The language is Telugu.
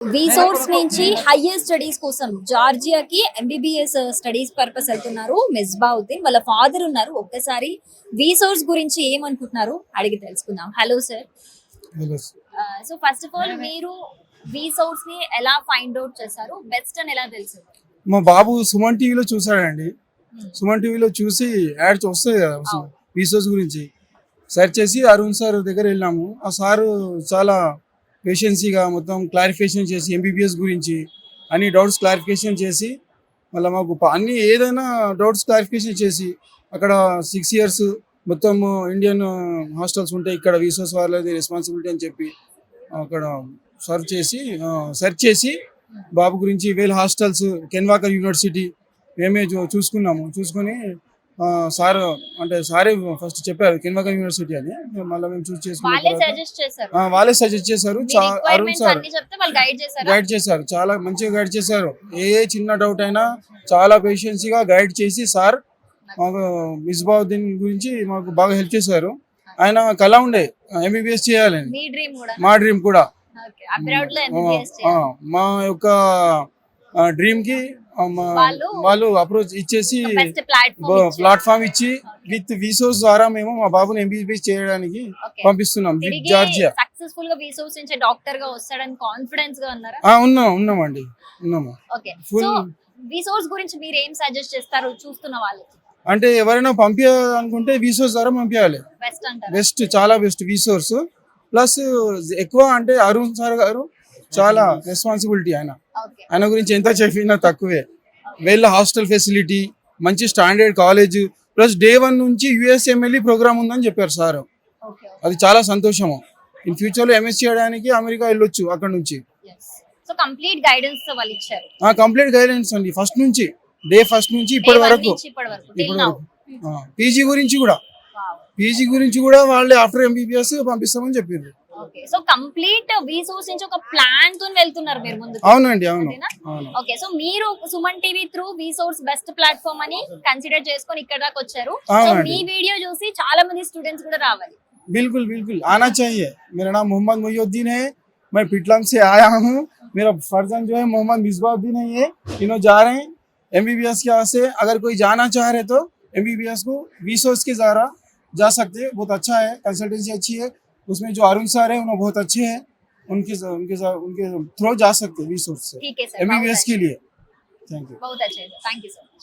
రిసోర్స్ నుంచి హైయర్ స్టడీస్ కోసం జార్జియాకి ఎంబీబీఎస్ స్టడీస్ పర్పస్ వెళ్తున్నారు మిస్బావుద్దీన్. వాళ్ళ ఫాదర్ ఉన్నారు. ఒక్కసారి రిసోర్స్ గురించి ఏమనుకుంటున్నారు అడిగి తెలుసుకుందాం. Hello sir. So first of all మీరు రిసోర్స్ ని ఎలా ఫైండ్ అవుట్ చేశారు, బెస్ట్ అని ఎలా తెలుసు? మా బాబు సుమన్ టీవీలో చూసాడండి. సుమన్ టీవీలో చూసి యాడ్స్ వస్తాయి కదా రిసోర్స్ గురించి, సెర్చ్ చేసి అరుణ్ సార్ దగ్గర వెళ్ళాము. ఆ సారు చాలా పేషెన్సీగా మొత్తం క్లారిఫికేషన్ చేసి ఎంబీబీఎస్ గురించి అన్ని డౌట్స్ క్లారిఫికేషన్ చేసి మళ్ళీ మాకు అన్ని ఏదైనా డౌట్స్ క్లారిఫికేషన్ చేసి అక్కడ 6 years మొత్తం ఇండియన్ హాస్టల్స్ ఉంటాయి, ఇక్కడ రిసోర్స్ వాళ్ళది రెస్పాన్సిబిలిటీ అని చెప్పి అక్కడ సెర్చ్ చేసి బాబు గురించి వేల్ హాస్టల్స్, కెన్వాకర్ యూనివర్సిటీ మేమే చూసుకొని సార్ అంటే సారే ఫస్ట్ చెప్పారు కెన్వాకర్ యూనివర్సిటీ అని. మళ్ళీ మేము చూస్ చేసుకున్న వాళ్ళే సజెస్ట్ చేశారు. అరుణ్ సార్ గైడ్ చేశారు, చాలా మంచిగా గైడ్ చేశారు. ఏ చిన్న డౌట్ అయినా చాలా పేషెన్సీగా గైడ్ చేసి సార్ మాకు మిస్బావుద్దీన్ గురించి మాకు బాగా హెల్ప్ చేశారు. ఆయన కళ ఉండే ఎంబీబీఎస్ చేయాలని, మా డ్రీమ్ కూడా. మా యొక్క డ్రీమ్ కి వాళ్ళు అప్రోచ్ ఇచ్చేసి ప్లాట్ఫామ్ ఇచ్చి విత్ విసోర్స్ ద్వారా మేము మా బాబుని ఎంబీబీఎస్ చేయడానికి పంపిస్తున్నాం జార్జియా. సక్సెస్ఫుల్ గా విసోర్స్ నుంచి డాక్టర్ గా వస్తాడని కాన్ఫిడెన్స్ గా ఉన్నారా? ఉన్నామండి. సో విసోర్స్ గురించి మీరు ఏం సజెస్ట్ చేస్తారు చూస్తున్న వాళ్ళకి? అంటే ఎవరైనా పంపించాలనుకుంటే విసోర్స్ ద్వారా పంపించాలి. బెస్ట్, చాలా బెస్ట్ విసోర్స్. ప్లస్ ఎక్కువ అంటే అరుణ్ సార్ గారు చాలా రెస్పాన్సిబిలిటీ. ఆయన గురించి ఎంత చెప్పినా తక్కువే. వీళ్ళ హాస్టల్ ఫెసిలిటీ, మంచి స్టాండర్డ్ కాలేజ్, ప్లస్ Day 1 నుంచి USMLE ప్రోగ్రామ్ ఉందని చెప్పారు సార్. అది చాలా సంతోషము. ఇన్ ఫ్యూచర్ లో ఎంఎస్ చేయడానికి అమెరికా వెళ్ళొచ్చు అక్కడ నుంచి. కంప్లీట్ గైడెన్స్ అండి, ఫస్ట్ నుంచి Day 1 నుంచి ఇప్పటి వరకు. పీజీ గురించి కూడా వాళ్ళే ఆఫ్టర్ ఎంబీబీఎస్ పంపిస్తామని చెప్పారు. సో కంప్లీట్ విసోర్స్ నుంచి ఒక ప్లాన్ తో వెళ్తున్నారు మీరు ముందు? అవునండి, అవును. ఓకే, సో మీరు సుమన్ టీవీ త్రూ విసోర్స్ బెస్ట్ ప్లాట్ఫామ్ అని కన్సిడర్ చేసుకొని ఇక్కడ దాకా వచ్చారు. సో మీ వీడియో చూసి చాలా మంది స్టూడెంట్స్ కూడా రావాలి. बिल्कुल आना चाहिए. मेरा नाम मोहम्मद मोहिउद्दीन है, मैं पिटलम से आया हूँ. मेरा फर्जन जो है मोहम्मद मिसबाउद्दीन है. ये तीनों जा रहे हैं एमबीबीएस के वास्ते. अगर कोई जाना चाह रहे तो एमबीबीएस को विसोर्स के द्वारा जा सकते हैं. बहुत अच्छा है, कंसल्टेंसी अच्छी है. उसमें जो अरुण सर है उन्हें बहुत अच्छे हैं, उनके थ्रू जा सकते हैं विसोर्स से एमबीबीएस के लिए. Thank you. बहुत अच्छे, थैंक यू सर.